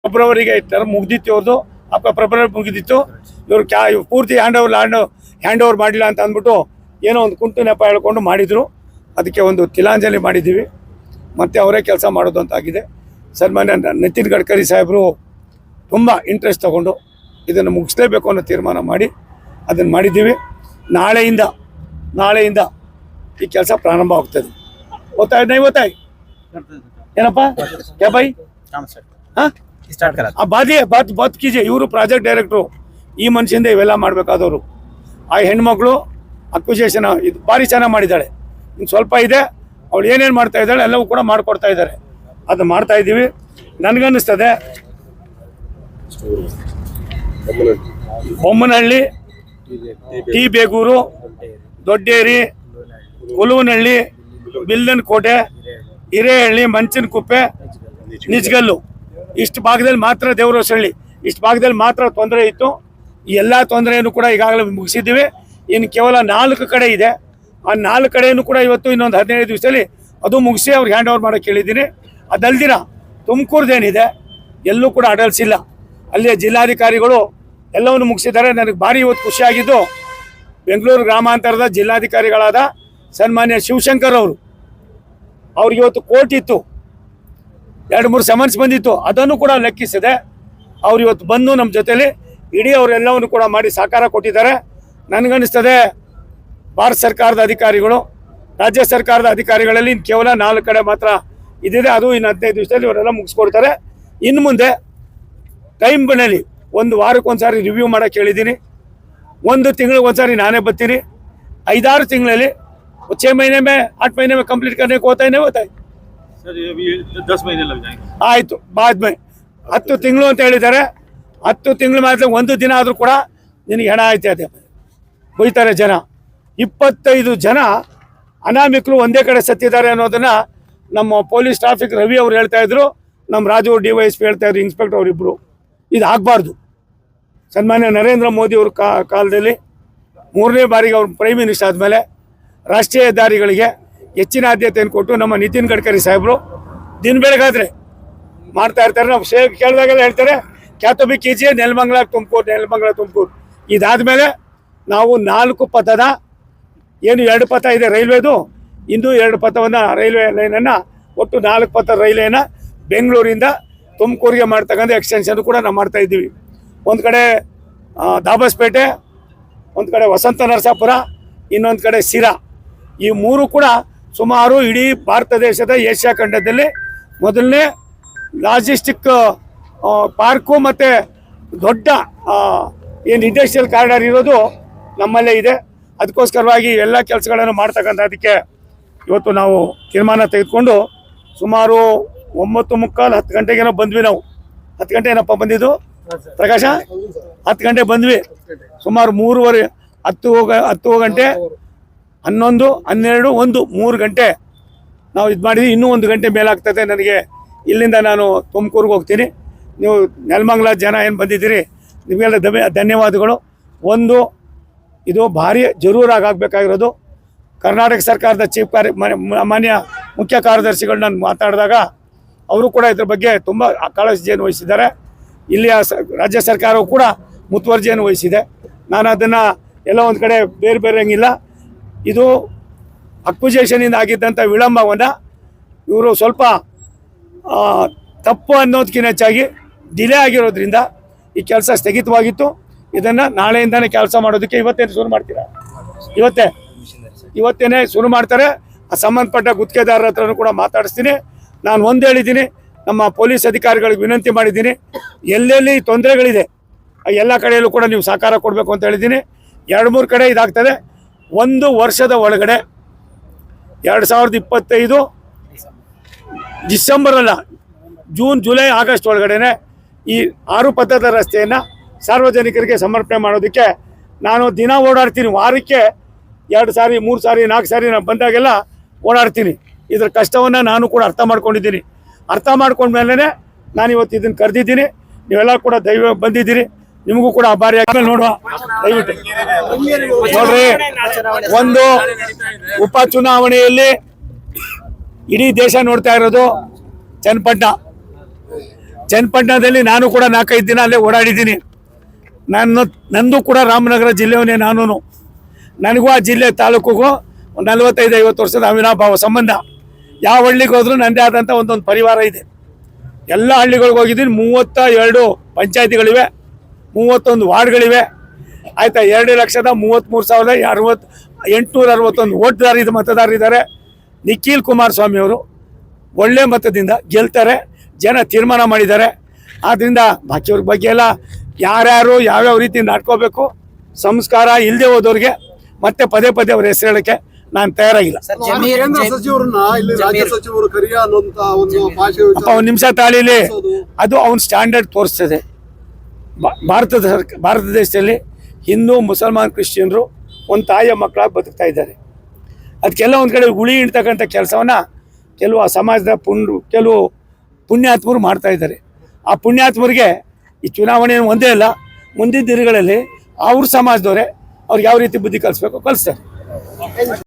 ಫೆಬ್ರವರಿಗೆ term ಮುಗ್ದಿತ್ತು ಅವ್ರದ್ದು. February ಮುಗಿದಿತ್ತು. ಇವರು ಪೂರ್ತಿ ಹ್ಯಾಂಡ್ ಓವರ್ ಮಾಡಿಲ್ಲ ಅಂತ ಅಂದ್ಬಿಟ್ಟು ಏನೋ ಒಂದು ಕುಂಟು ನೆಪ ಹೇಳ್ಕೊಂಡು ಮಾಡಿದರು. ಅದಕ್ಕೆ ಒಂದು ತಿಲಾಂಜಲಿ ಮಾಡಿದ್ದೀವಿ. ಮತ್ತು ಅವರೇ ಕೆಲಸ ಮಾಡೋದು ಅಂತಾಗಿದೆ. ಸನ್ಮಾನ್ಯ ನಿತಿನ್ ಗಡ್ಕರಿ ಸಾಹೇಬರು ತುಂಬ ಇಂಟ್ರೆಸ್ಟ್ ತೊಗೊಂಡು ಇದನ್ನು ಮುಗಿಸ್ಲೇಬೇಕು ಅನ್ನೋ ತೀರ್ಮಾನ ಮಾಡಿ ಅದನ್ನು ಮಾಡಿದ್ದೀವಿ. ನಾಳೆಯಿಂದ ಈ ಕೆಲಸ ಪ್ರಾರಂಭ ಆಗ್ತದೆ. ಓದ್ತಾಯಿ ಏನಪ್ಪ ಕ್ಯಾ ಬೈ ಹಾಂ ಬಾತ್ ಕೀಜೆ. ಇವರು ಪ್ರಾಜೆಕ್ಟ್ ಡೈರೆಕ್ಟ್ರು. ಈ ಮನುಷ್ಯಂದ ಇವೆಲ್ಲ ಮಾಡಬೇಕಾದವರು. ಆ ಹೆಣ್ಮಗಳು ಅಕ್ವಿಜೇಷನ್ ಇದು ಭಾರಿ ಚೆನ್ನಾಗಿ ಮಾಡಿದ್ದಾಳೆ. ಇನ್ನು ಸ್ವಲ್ಪ ಇದೆ, ಅವಳು ಏನೇನು ಮಾಡ್ತಾ ಇದ್ದಾಳೆ ಎಲ್ಲವೂ ಕೂಡ ಮಾಡಿಕೊಡ್ತಾ ಇದ್ದಾರೆ. ಅದು ಮಾಡ್ತಾ ಇದ್ದೀವಿ. ನನಗನ್ನಿಸ್ತದೆ ಬೊಮ್ಮನಹಳ್ಳಿ, ಟಿ ಬೇಗೂರು, ದೊಡ್ಡೇರಿ, ಕುಲುವನಹಳ್ಳಿ, ಬಿಲ್ಲನ್ ಕೋಟೆ, ಹಿರೇಹಳ್ಳಿ, ಮಂಚನಕುಪ್ಪೆ, ನಿಜ್ಗಲ್ಲು ಇಷ್ಟು ಭಾಗದಲ್ಲಿ ಮಾತ್ರ ದೇವರಹೊಸಳ್ಳಿ ಇಷ್ಟು ಭಾಗದಲ್ಲಿ ಮಾತ್ರ ತೊಂದರೆ ಇತ್ತು. ಈ ಎಲ್ಲ ತೊಂದರೆಯನ್ನು ಕೂಡ ಈಗಾಗಲೇ ಮುಗಿಸಿದ್ದೀವಿ. ಇನ್ನು ಕೇವಲ 4 ಕಡೆ ಇದೆ. ಆ 4 ಕಡೆಯನ್ನು ಕೂಡ ಇವತ್ತು ಇನ್ನೊಂದು 15 ದಿವಸದಲ್ಲಿ ಅದು ಮುಗಿಸಿ ಅವ್ರಿಗೆ ಹ್ಯಾಂಡ್ ಓವರ್ ಮಾಡೋಕ್ಕೆ ಹೇಳಿದ್ದೀನಿ. ಅದಲ್ದಿರ ತುಮಕೂರ್ದೇನಿದೆ ಎಲ್ಲೂ ಕೂಡ ಅಡಲ್ಸಿಲ್ಲ. ಅಲ್ಲಿಯ ಜಿಲ್ಲಾಧಿಕಾರಿಗಳು ಎಲ್ಲವನ್ನು ಮುಗಿಸಿದ್ದಾರೆ. ನನಗೆ ಭಾರಿ ಇವತ್ತು ಖುಷಿಯಾಗಿದ್ದು ಬೆಂಗಳೂರು ಗ್ರಾಮಾಂತರದ ಜಿಲ್ಲಾಧಿಕಾರಿಗಳಾದ ಸನ್ಮಾನ್ಯ ಶಿವಶಂಕರ್ ಅವ್ರಿಗೆ ಇವತ್ತು ಕೋರ್ಟ್ ಇತ್ತು, 2-3 ಸಮನ್ಸ್ ಬಂದಿತ್ತು. ಅದನ್ನು ಕೂಡ ಲೆಕ್ಕಿಸಿದೆ. ಅವ್ರು ಇವತ್ತು ಬಂದು ನಮ್ಮ ಜೊತೆಲಿ ಇಡೀ ಅವರೆಲ್ಲವನ್ನು ಕೂಡ ಮಾಡಿ ಸಹಕಾರ ಕೊಟ್ಟಿದ್ದಾರೆ. ನನಗನ್ನಿಸ್ತದೆ ಭಾರತ ಸರ್ಕಾರದ ಅಧಿಕಾರಿಗಳು, ರಾಜ್ಯ ಸರ್ಕಾರದ ಅಧಿಕಾರಿಗಳಲ್ಲಿ ಕೇವಲ 4 ಕಡೆ ಮಾತ್ರ ಇದಿದೆ. ಅದು ಇನ್ನು 15 ದಿವಸದಲ್ಲಿ ಇವರೆಲ್ಲ ಮುಗಿಸ್ಕೊಡ್ತಾರೆ. ಇನ್ನು ಮುಂದೆ ಟೈಮ್ ಬನ್ನಲ್ಲಿ 1 ವಾರಕ್ಕೊಂದು ಸಾರಿ ರಿವ್ಯೂ ಮಾಡೋಕ್ಕೆ ಹೇಳಿದ್ದೀನಿ. 1 ತಿಂಗಳಿಗೆ ಒಂದು ಸಾರಿ ನಾನೇ ಬರ್ತೀನಿ. 5-6 ತಿಂಗಳಲ್ಲಿ 6 ಮहीने में 8 महीने में कंप्लीट करने को होता है सर. अभी 10 महीने लग जाएंगे. ಆಯಿತು, ಬಾದ್ ಮೇ 10 ತಿಂಗಳು ಅಂತ ಹೇಳಿದ್ದಾರೆ. 10 ತಿಂಗಳು ಮಾತ್ರ 1 ದಿನ ಆದರೂ ಕೂಡ ನಿನಗೆ ಹೆಣ ಆಯ್ತದೆ ಬೈತಾರೆ ಜನ. 25 ಜನ ಅನಾಮಿಕರು ಒಂದೇ ಕಡೆ ಸತ್ತಿದ್ದಾರೆ ಅನ್ನೋದನ್ನು ನಮ್ಮ ಪೊಲೀಸ್ ಟ್ರಾಫಿಕ್ ರವಿ ಅವರು ಹೇಳ್ತಾ ಇದ್ರು. ನಮ್ಮ ರಾಜು DYSP ಹೇಳ್ತಾ ಇದ್ರು, ಇನ್ಸ್ಪೆಕ್ಟರ್ ಅವರಿಬ್ಬರು. ಇದು ಆಗಬಾರ್ದು. ಸನ್ಮಾನ್ಯ ನರೇಂದ್ರ ಮೋದಿ ಅವ್ರ ಕಾಲದಲ್ಲಿ 3ನೇ ಬಾರಿಗೆ ಅವ್ರು ಪ್ರೈಮ್ ಮಿನಿಸ್ಟರ್ ಆದಮೇಲೆ ರಾಷ್ಟ್ರೀಯ ಹೆದ್ದಾರಿಗಳಿಗೆ ಹೆಚ್ಚಿನ ಆದ್ಯತೆಯನ್ನು ಕೊಟ್ಟು ನಮ್ಮ ನಿತಿನ್ ಗಡ್ಕರಿ ಸಾಹೇಬರು ದಿನ ಬೆಳಗಾದ್ರೆ ಮಾಡ್ತಾ ಇರ್ತಾರೆ. ನಾವು ಕೇಳಿದಾಗೆಲ್ಲ ಹೇಳ್ತಾರೆ ಕ್ಯಾತೋ ಬಿ ಕೀಜಿಯೇ ನೆಲಮಂಗಲ ತುಮಕೂರು. ಇದಾದಮೇಲೆ ನಾವು 4 ಪಥದ ಏನು 2 ಪಥ ಇದೆ ರೈಲ್ವೆದು, ಇಂದು 2 ಪಥವನ್ನು ರೈಲ್ವೆ ಲೈನನ್ನು ಒಟ್ಟು 4 ಪಥ ರೈಲ್ವೆಯನ್ನು ಬೆಂಗಳೂರಿಂದ ತುಮಕೂರಿಗೆ ಮಾಡ್ತಕ್ಕಂಥ ಎಕ್ಸ್ಟೆನ್ಷನ್ ಕೂಡ ನಾವು ಮಾಡ್ತಾ ಇದ್ದೀವಿ. ಒಂದು ಕಡೆ ದಾಬಸ್ಪೇಟೆ, ಒಂದು ಕಡೆ ವಸಂತ ನರಸಾಪುರ, ಇನ್ನೊಂದು ಕಡೆ ಸಿರಾ. ಈ 3 ಕೂಡ ಸುಮಾರು ಇಡೀ ಭಾರತ ದೇಶದ ಏಷ್ಯಾ ಖಂಡದಲ್ಲಿ ಮೊದಲನೇ ಲಾಜಿಸ್ಟಿಕ್ ಪಾರ್ಕು ಮತ್ತು ದೊಡ್ಡ ಏನು ಇಂಡಸ್ಟ್ರಿಯಲ್ ಕಾರಿಡಾರ್ ಇರೋದು ನಮ್ಮಲ್ಲೇ ಇದೆ. ಅದಕ್ಕೋಸ್ಕರವಾಗಿ ಎಲ್ಲ ಕೆಲಸಗಳನ್ನು ಮಾಡ್ತಕ್ಕಂಥದ್ದಕ್ಕೆ ಇವತ್ತು ನಾವು ತೀರ್ಮಾನ ತೆಗೆದುಕೊಂಡು ಸುಮಾರು 9:45 10 ಗಂಟೆಗೇನೋ ಬಂದ್ವಿ. ನಾವು 10 ಗಂಟೆ ಏನಪ್ಪ ಬಂದಿದ್ದು ಪ್ರಕಾಶ? 10 ಗಂಟೆ ಬಂದ್ವಿ. ಸುಮಾರು 3:30 10 ಗಂಟೆ 11 12 1 3 ಗಂಟೆ ನಾವು ಇದು ಮಾಡಿದ್ವಿ. ಇನ್ನೂ 1 ಗಂಟೆ ಮೇಲಾಗ್ತದೆ ನನಗೆ. ಇಲ್ಲಿಂದ ನಾನು ತುಮಕೂರಿಗೆ ಹೋಗ್ತೀನಿ. ನೀವು ನೆಲಮಂಗಲ ಜನ ಏನು ಬಂದಿದ್ದೀರಿ ನಿಮಗೆಲ್ಲ ಧನ್ಯವಾದಗಳು. ಇದು ಭಾರಿ ಜರೂರಾಗಿ ಆಗಬೇಕಾಗಿರೋದು. ಕರ್ನಾಟಕ ಸರ್ಕಾರದ ಮಾನ್ಯ ಮುಖ್ಯ ಕಾರ್ಯದರ್ಶಿಗಳು ನಾನು ಮಾತಾಡಿದಾಗ ಅವರು ಕೂಡ ಇದ್ರ ಬಗ್ಗೆ ತುಂಬ ಕಾಳಜಿಯನ್ನು ವಹಿಸಿದ್ದಾರೆ. ಇಲ್ಲಿಯ ರಾಜ್ಯ ಸರ್ಕಾರವು ಕೂಡ ಮುತುವರ್ಜಿಯನ್ನು ವಹಿಸಿದೆ. ನಾನು ಅದನ್ನು ಎಲ್ಲ ಒಂದು ಕಡೆ ಬೇರೆ ಹಂಗಿಲ್ಲ. ಇದು ಅಕ್ವಿಜೇಷನಿಂದ ಆಗಿದ್ದಂಥ ವಿಳಂಬವನ್ನು ಇವರು ಸ್ವಲ್ಪ ತಪ್ಪು ಅನ್ನೋದಕ್ಕಿಂತ ಹೆಚ್ಚಾಗಿ ಡಿಲೇ ಆಗಿರೋದ್ರಿಂದ ಈ ಕೆಲಸ ಸ್ಥಗಿತವಾಗಿತ್ತು. ಇದನ್ನು ನಾಳೆಯಿಂದನೇ ಕೆಲಸ ಮಾಡೋದಕ್ಕೆ ಇವತ್ತೇನು ಶುರು ಮಾಡ್ತೀರಾ? ಇವತ್ತೇನೆ ಶುರು ಮಾಡ್ತಾರೆ. ಆ ಸಂಬಂಧಪಟ್ಟ ಗುತ್ತಿಗೆದಾರರ ಹತ್ರನೂ ಕೂಡ ಮಾತಾಡಿಸ್ತೀನಿ. ನಾನು ಒಂದು ಹೇಳಿದ್ದೀನಿ, ನಮ್ಮ ಪೊಲೀಸ್ ಅಧಿಕಾರಿಗಳಿಗೆ ವಿನಂತಿ ಮಾಡಿದ್ದೀನಿ, ಎಲ್ಲೆಲ್ಲಿ ತೊಂದರೆಗಳಿದೆ ಎಲ್ಲ ಕಡೆಯಲ್ಲೂ ಕೂಡ ನೀವು ಸಹಕಾರ ಕೊಡಬೇಕು ಅಂತ ಹೇಳಿದ್ದೀನಿ. 2-3 ಕಡೆ ಇದಾಗ್ತದೆ. 1 ವರ್ಷದ ಒಳಗಡೆ 2025 ಡಿಸೆಂಬರ್ ಅಲ್ಲ, ಜೂನ್ ಜುಲೈ ಆಗಸ್ಟ್ ಒಳಗಡೆ ಈ 6 ಪಥದ ರಸ್ತೆಯನ್ನು ಸಾರ್ವಜನಿಕರಿಗೆ ಸಮರ್ಪಣೆ ಮಾಡೋದಕ್ಕೆ ನಾನು ದಿನ ಓಡಾಡ್ತೀನಿ. ವಾರಕ್ಕೆ 2 ಸಾರಿ 3 ಸಾರಿ 4 ಸಾರಿ ನಾನು ಬಂದಾಗೆಲ್ಲ ಓಡಾಡ್ತೀನಿ. ಇದರ ಕಷ್ಟವನ್ನು ನಾನು ಕೂಡ ಅರ್ಥ ಮಾಡ್ಕೊಂಡಿದ್ದೀನಿ. ಅರ್ಥ ಮಾಡ್ಕೊಂಡ್ಮೇಲೆ ನಾನು ಇವತ್ತು ಇದನ್ನು ಕರೆದಿದ್ದೀನಿ. ನೀವೆಲ್ಲ ಕೂಡ ಬಂದಿದ್ದೀರಿ. ನಿಮಗೂ ಕೂಡ ಆಭಾರಿ. ನೋಡುವ ದಯವಿಟ್ಟು ನೋಡ್ರಿ, ಒಂದು ಉಪಚುನಾವಣೆಯಲ್ಲಿ ಇಡೀ ದೇಶ ನೋಡ್ತಾ ಇರೋದು ಚನ್ನಪಟ್ಟಣ. ಚನ್ನಪಟ್ಟಣದಲ್ಲಿ ನಾನು ಕೂಡ 4-5 ದಿನ ಅಲ್ಲೇ ಓಡಾಡಿದ್ದೀನಿ. ನಂದು ಕೂಡ ರಾಮನಗರ ಜಿಲ್ಲೆಯವನೇ ನಾನು. ನನಗೂ ಆ ಜಿಲ್ಲೆ ತಾಲೂಕಿಗೂ 45-50 ವರ್ಷದ ಅವಿನಾಭಾವ ಸಂಬಂಧ. ಯಾವ ಹಳ್ಳಿಗೆ ಹೋದ್ರೂ ನನ್ನದೇ ಆದಂಥ ಒಂದೊಂದು ಪರಿವಾರ ಇದೆ. ಎಲ್ಲ ಹಳ್ಳಿಗಳಿಗೆ ಹೋಗಿದ್ದೀನಿ. 32 ಪಂಚಾಯತಿಗಳಿವೆ, 31 ವಾರ್ಡ್ಗಳಿವೆ. ಆಯಿತಾ, 2,33,861 ಮತದಾರರಿದ್ದಾರೆ. ನಿಖಿಲ್ ಕುಮಾರಸ್ವಾಮಿ ಅವರು ಒಳ್ಳೆ ಮತದಿಂದ ಗೆಲ್ತಾರೆ, ಜನ ತೀರ್ಮಾನ ಮಾಡಿದ್ದಾರೆ. ಆದ್ದರಿಂದ ಬಾಕಿಯವ್ರ ಬಗ್ಗೆ ಎಲ್ಲ ಯಾರ್ಯಾರು ಯಾವ್ಯಾವ ರೀತಿ ನಡ್ಕೋಬೇಕು, ಸಂಸ್ಕಾರ ಇಲ್ಲದೆ ಹೋದವ್ರಿಗೆ ಮತ್ತೆ ಪದೇ ಅವ್ರ ಹೆಸರು ಹೇಳೋಕ್ಕೆ ನಾನು ತಯಾರಾಗಿಲ್ಲ. ಕೇಂದ್ರ ಸಚಿವರನ್ನ ಇಲ್ಲಿ ರಾಜ್ಯ ಸಚಿವರು ಕರಿಯ ಅನ್ನುವಂತ ಒಂದು ಭಾಷೆ ಅಪ್ಪ ಒಂದು ನಿಮಿಷ ತಾಳಿಲಿ, ಅದು ಅವನ ಸ್ಟ್ಯಾಂಡರ್ಡ್ ತೋರಿಸ್ತದೆ. ಭಾರತ ದೇಶದಲ್ಲಿ ಹಿಂದೂ, ಮುಸಲ್ಮಾನ್, ಕ್ರಿಶ್ಚಿಯನ್ರು ಒಂದು ತಾಯಿಯ ಮಕ್ಕಳಾಗಿ ಬದುಕ್ತಾ ಇದ್ದಾರೆ. ಅದಕ್ಕೆಲ್ಲ ಒಂದು ಕಡೆ ಗುಳಿ ಇಡ್ತಕ್ಕಂಥ ಕೆಲಸವನ್ನು ಕೆಲವು ಆ ಸಮಾಜದ ಕೆಲವು ಪುಣ್ಯಾತ್ಮರು ಮಾಡ್ತಾ ಇದ್ದಾರೆ. ಆ ಪುಣ್ಯಾತ್ಮರಿಗೆ ಈ ಚುನಾವಣೆ ಒಂದೇ ಅಲ್ಲ, ಮುಂದಿನ ದಿನಗಳಲ್ಲಿ ಅವ್ರ ಸಮಾಜದವರೇ ಅವ್ರಿಗೆ ಯಾವ ರೀತಿ ಬುದ್ಧಿ ಕಲಿಸ್ಬೇಕು ಕಲಿಸ್ತಾರೆ.